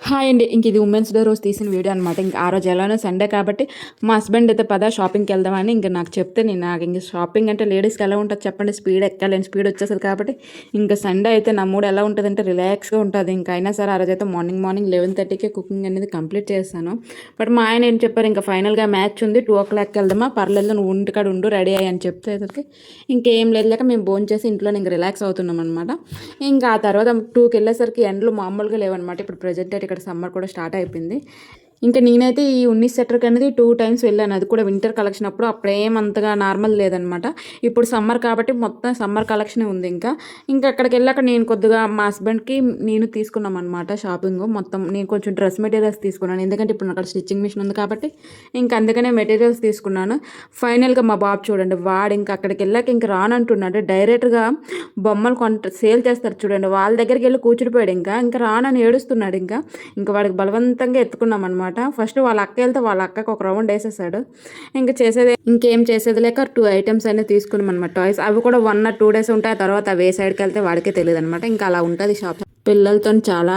Hi అండి. ఇంక ఇది ఉమెన్స్ డే రోజు తీసిన వీడియో అనమాట. ఇంక ఆ రోజు ఎలానో సండే కాబట్టి మా హస్బెండ్ అయితే పద షాపింగ్కి వెళ్దామని ఇంక నాకు చెప్తే నేను నాకు ఇంక షాపింగ్ అంటే లేడీస్కి ఎలా ఉంటుంది చెప్పండి, స్పీడ్ ఎక్కాలని స్పీడ్ వచ్చేస్తుంది కాబట్టి ఇంకా సండే అయితే నా మూడు ఎలా ఉంటుంది అంటే రిలాక్స్గా ఉంటుంది. ఇంకా అయినా సరే ఆ రోజు అయితే మార్నింగ్ 11:30కే కుకింగ్ అనేది కంప్లీట్ చేస్తాను. బట్ మా ఆయన ఏం చెప్పారు, ఇంకా ఫైనల్గా మ్యాచ్ ఉంది 2 o'clockకి వెళ్దామా, పర్లేదు నువ్వు ఇంటికాడ ఉండు రెడీ అయ్యి అని చెప్తే ఇంకేం లేదు లేక మేము భోజనం చేసి ఇంట్లో ఇంక రిలాక్స్ అవుతున్నాం అనమాట. ఇంకా ఆ తర్వాత 2కి వెళ్ళేసరికి ఎండలు మామూలుగా లేవన్నమాట. ఇప్పుడు ప్రజెంట్ అయితే ఇక్కడ సమ్మర్ కూడా స్టార్ట్ అయిపోయింది. ఇంకా నేనైతే ఈ ఉన్నీస్ సెటర్కి అనేది 2 times వెళ్ళాను. అది కూడా వింటర్ కలెక్షన్ అప్పుడు అప్పుడేమంతగా నార్మల్ లేదనమాట. ఇప్పుడు సమ్మర్ కాబట్టి మొత్తం సమ్మర్ కలెక్షనే ఉంది. ఇంకా అక్కడికి వెళ్ళాక నేను కొద్దిగా మా హస్బెండ్కి నేను తీసుకున్నాం అనమాట షాపింగ్. మొత్తం నేను కొంచెం డ్రెస్ మెటీరియల్స్ తీసుకున్నాను, ఎందుకంటే ఇప్పుడు అక్కడ స్టిచ్చింగ్ మిషన్ ఉంది కాబట్టి ఇంకా అందుకనే మెటీరియల్స్ తీసుకున్నాను. ఫైనల్గా మా బాబు చూడండి, వాడు ఇంకా అక్కడికి వెళ్ళాక ఇంక రానంటున్నాడు. డైరెక్ట్గా బొమ్మలు సేల్ చేస్తారు చూడండి, వాళ్ళ దగ్గరికి వెళ్ళి కూర్చుడిపోయాడు. ఇంకా రానని ఏడుస్తున్నాడు. ఇంకా వాడికి బలవంతంగా ఎత్తుకున్నాం అనమాట. ఫస్ట్ వాళ్ళ అక్క వెళ్తే వాళ్ళ అక్కకి ఒక రౌండ్ వేసేసాడు. ఇంకేం చేసేది లేక 2 items అనేది తీసుకున్నాం అనమాట. టాయ్స్ అవి కూడా 1 or 2 days ఉంటాయి. ఆ తర్వాత అవి ఏ సైడ్కి వెళ్తే వాడికే తెలియదు అనమాట. ఇంకా అలా ఉంటుంది షాప్. పిల్లలతో చాలా